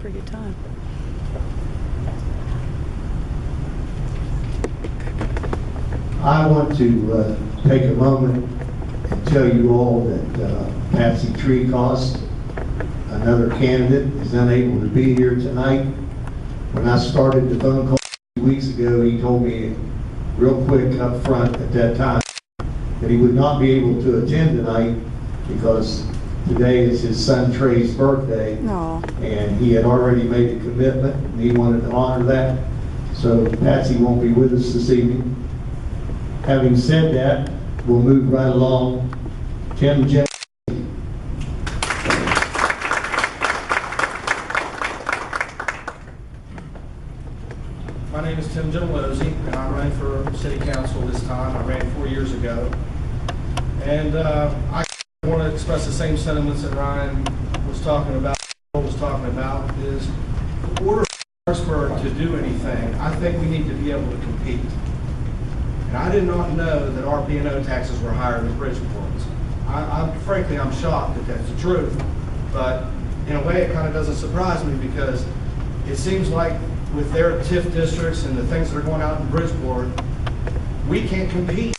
pretty good time. I want to take a moment and tell you all that Patsy Treecost, another candidate, is unable to be here tonight. When I started the phone call 2 weeks ago, he told me real quick up front at that time that he would not be able to attend tonight because today is his son Trey's birthday. Aww. And he had already made a commitment and he wanted to honor that. So Patsy won't be with us this evening. Having said that, we'll move right along. Tim J. My name is Tim Lozzi, and I'm running for City Council this time. I ran 4 years ago. And I want to express the same sentiments that Ryan was talking about, is in order for Clarksurg to do anything, I think we need to be able to compete. And I did not know that our B&O taxes were higher than Bridgeport's. Frankly, I'm shocked that that's the truth. But in a way, it kind of doesn't surprise me because it seems like with their TIF districts and the things that are going out in Bridgeport, we can't compete.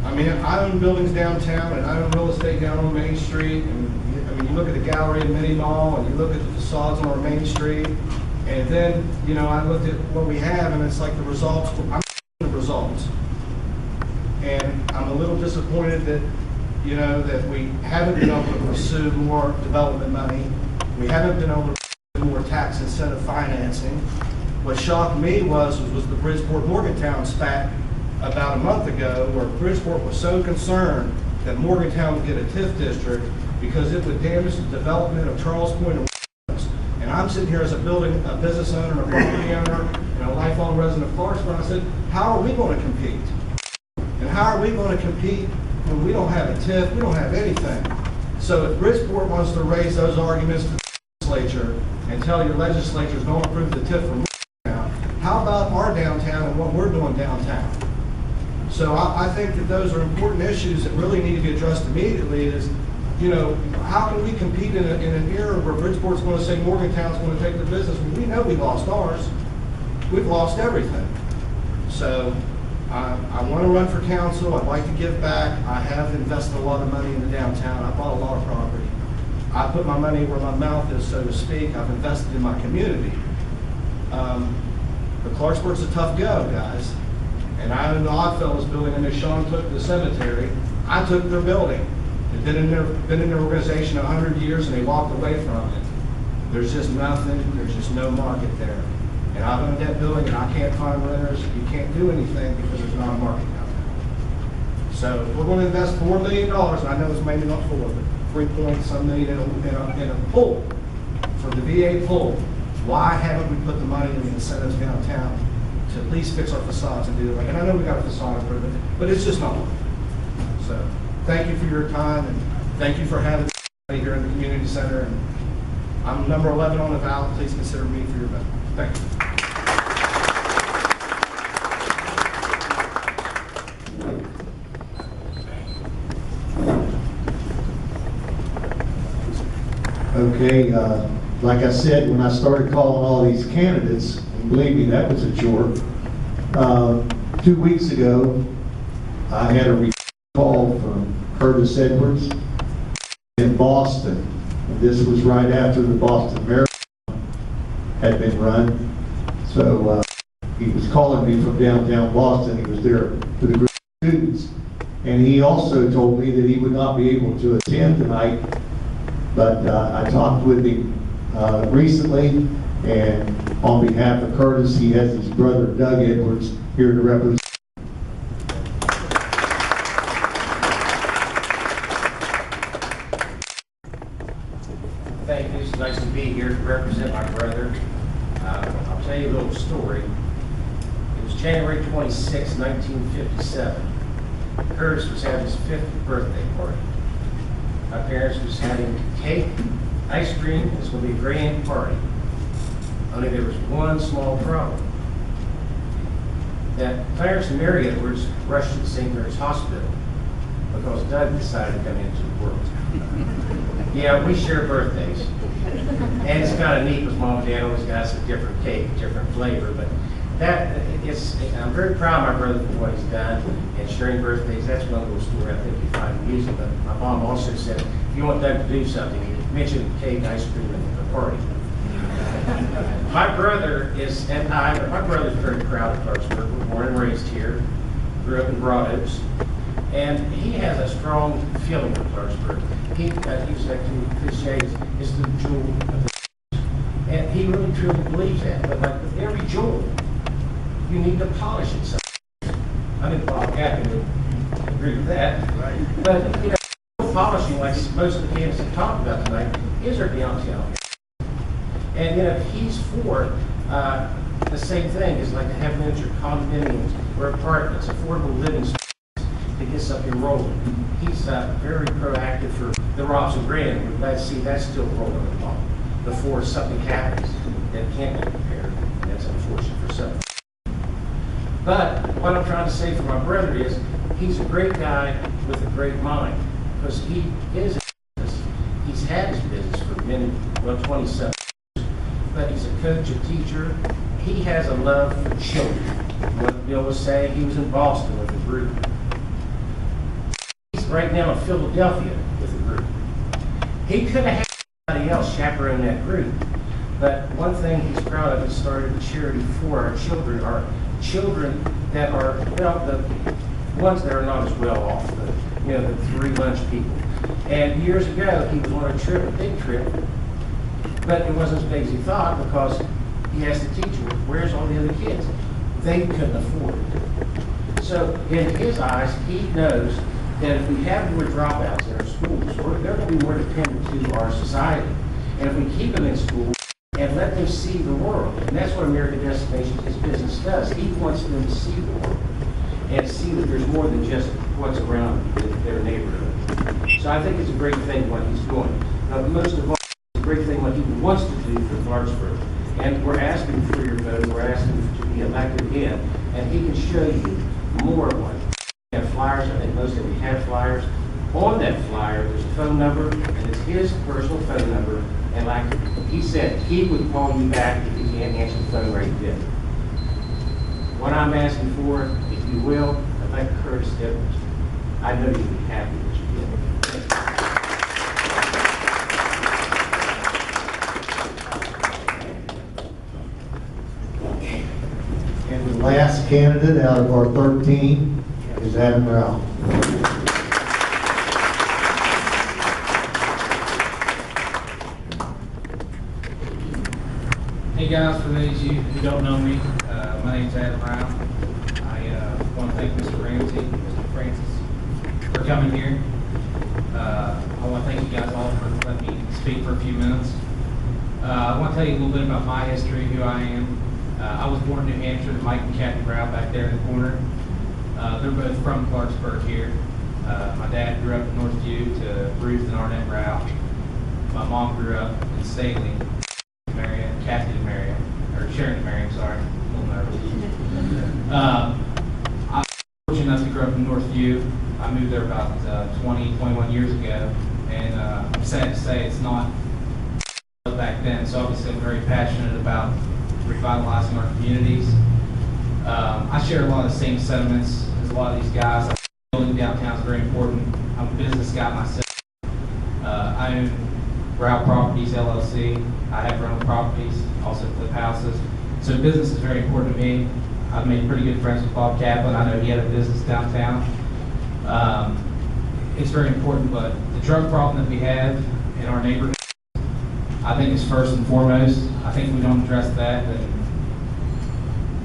I mean, I own buildings downtown and I own real estate down on Main Street. And I mean, you look at the gallery and mini mall and you look at the facades on our Main Street. And then, you know, I looked at what we have and it's like the results. Results. And I'm a little disappointed that, you know, that we haven't been able to pursue more development money. We haven't been able to pursue more tax incentive financing. What shocked me was the Bridgeport-Morgantown spat about a month ago where Bridgeport was so concerned that Morgantown would get a TIF district because it would damage the development of Charles Point and and I'm sitting here as a business owner, a property owner, and a lifelong resident of Clarksburg. I said, how are we going to compete? And how are we going to compete when we don't have a TIF, we don't have anything? So if Bridgeport wants to raise those arguments to the legislature and tell your legislatures don't approve the TIF for downtown, how about our downtown and what we're doing downtown? So I think that those are important issues that really need to be addressed immediately is, you know, how can we compete in an era where Bridgeport's going to say Morgantown's going to take the business? When we know we lost ours. We've lost everything. So I want to run for council. I'd like to give back. I have invested a lot of money in the downtown. I bought a lot of property. I put my money where my mouth is, so to speak. I've invested in my community. But Clarksburg's a tough go, guys. And I own the Oddfellows building, and as Sean took the cemetery, I took their building. They've been in their organization 100 years and they walked away from it. There's just nothing, there's just no market there. And I've owned that building and I can't find renters. You can't do anything because there's not a market down there. So we're going to invest $4 million, and I know it's maybe not 4, but 3 point some million in a pool for the VA pool. Why haven't we put the money in the incentives downtown to at least fix our facades and do it right? And I know we got a facade improvement, but it's just not working. So thank you for your time, and thank you for having me here in the community center. And I'm number 11 on the ballot. Please consider me for your vote. Thank you. Okay, like I said, when I started calling all these candidates, and believe me, that was a chore. 2 weeks ago, I had a call from Curtis Edwards in Boston. And this was right after the Boston Marathon had been run. So he was calling me from downtown Boston. He was there for the group of students. And he also told me that he would not be able to attend tonight. But I talked with him recently, and on behalf of Curtis, he has his brother Doug Edwards here to represent. Thank you. It's nice to be here to represent my brother. I'll tell you a little story. It was January 26, 1957. Curtis was having his 50th birthday party. My parents was having cake, ice cream. It was going to be a grand party. Only there was one small problem. That Clarence and Mary Edwards rushed to the St. Mary's Hospital because Doug decided to come into the world. Yeah, we share birthdays. And it's kind of neat because Mom and Dad always got us a different cake, different flavor. But I'm very proud of my brother for what he's done and sharing birthdays. That's one little story I think you find amusing. But my mom also said, if you want Doug to do something, you mention cake, ice cream, and the party. My brother is, and my brother's very proud of Clarksurg. We're born and raised here, grew up in Broad Oaks, and he has a strong feeling for Clarksurg. He was like cliches, is the jewel of the and he really truly believes that. But like with every jewel, you need to polish it. So I think Bob Captain would agree with that. Right. But you know, polishing, like most of the candidates have talked about tonight, is our downtown. And you know, he's for the same thing is like to have miniature condominiums or apartments, affordable living spaces to get something rolling. He's very proactive for the Robson Grand. We're glad to see that's still rolling along before something happens that can't be repaired. And that's unfortunate for some. But what I'm trying to say for my brother is he's a great guy with a great mind because he is a business. He's had his business for 27 years, but he's a coach, a teacher. He has a love for children. What Bill was saying, he was in Boston with a group. He's right now in Philadelphia with a group. He could have had somebody else chaperone that group, but one thing he's proud of is started a charity for our children that are, well, the ones that are not as well off, the 3 lunch people. And years ago, he was on a trip, a big trip, but it wasn't as big as he thought because he asked the teacher, where's all the other kids? They couldn't afford it. So in his eyes, he knows that if we have more dropouts in our schools, they're going to be more dependent to our society. And if we keep them in school and let them see the world, and that's what American Destinations, his business does. He wants them to see the world and see that there's more than just what's around their neighborhood. So I think it's a great thing what he's doing. But most of all, it's a great thing what he wants to do for Clarksurg. And we're asking for your vote. We're asking to be elected again. And he can show you more of what. We have flyers. I think most of you have flyers. On that flyer, there's a phone number, and it's his personal phone number. And like he said, he would call you back if you can't answer the phone right then. What I'm asking for, if you will, I'd like Curtis Edwards. I know you'll be happy that you did. And the last candidate out of our 13 is Adam Rao. Hey guys, for those of you who don't know me, my name's Adam Rao. I want to thank Mr. Ramsey, Mr. Francis for coming here. I want to thank you guys all for letting me speak for a few minutes. I want to tell you a little bit about my history, who I am. I was born in New Hampshire, Mike and Kathy Rao back there in the corner. They're both from Clarksurg here. My dad grew up in Northview to Ruth and Arnett Rao. My mom grew up in Staley. Kathy to Marion, or Sharon to Marion, sorry, a little nervous. I was fortunate enough to grow up in Northview. I moved there about 21 years ago, and I'm sad to say it's not back then, so obviously I'm very passionate about revitalizing our communities. I share a lot of the same sentiments as a lot of these guys. Building downtown is very important. I'm a business guy myself. I own Rao Properties LLC. I have rental properties, also flip houses. So business is very important to me. I've made pretty good friends with Bob Kaplan. I know he had a business downtown. It's very important, but the drug problem that we have in our neighborhood, I think is first and foremost. I think if we don't address that, then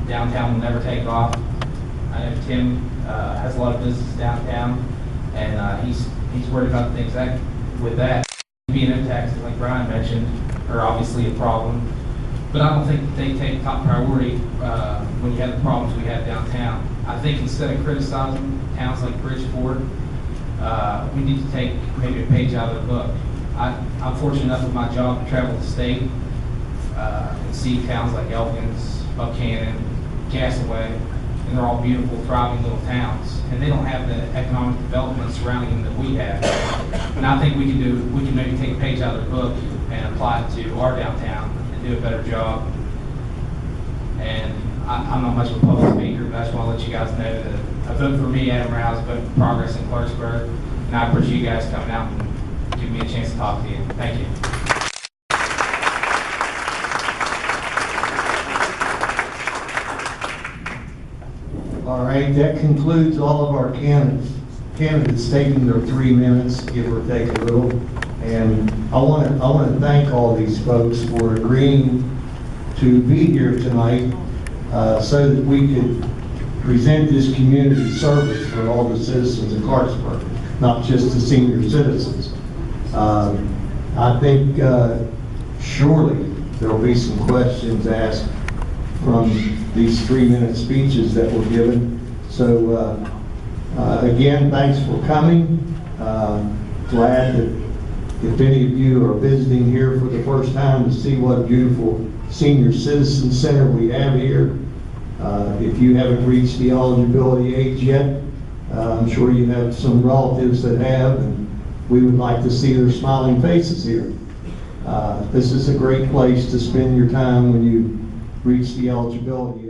downtown will never take off. I know Tim has a lot of business downtown, and he's worried about things with that. B&O taxes, like Brian mentioned, are obviously a problem, but I don't think they take top priority when you have the problems we have downtown. I think instead of criticizing towns like Bridgeport, we need to take maybe a page out of their book. I'm fortunate enough with my job to travel the state and see towns like Elkins, Buchanan, Castaway, and they're all beautiful, thriving little towns, and they don't have the economic development surrounding them that we have. And I think we can maybe take a page out of their book and apply it to our downtown and do a better job. And I'm not much of a public speaker, but I just want to let you guys know that a vote for me, Adam Rouse, vote for progress in Clarksurg, and I appreciate you guys coming out and giving me a chance to talk to you. Thank you. All right, that concludes all of our candidates taking their 3 minutes, give or take a little. And I want to thank all these folks for agreeing to be here tonight so that we could present this community service for all the citizens of Clarksburg, not just the senior citizens. I think surely there will be some questions asked from these 3-minute speeches that were given. So again, thanks for coming. Glad that if any of you are visiting here for the first time to see what a beautiful senior citizen center we have here. If you haven't reached the eligibility age yet, I'm sure you have some relatives that have, and we would like to see their smiling faces here. This is a great place to spend your time when you reach the eligibility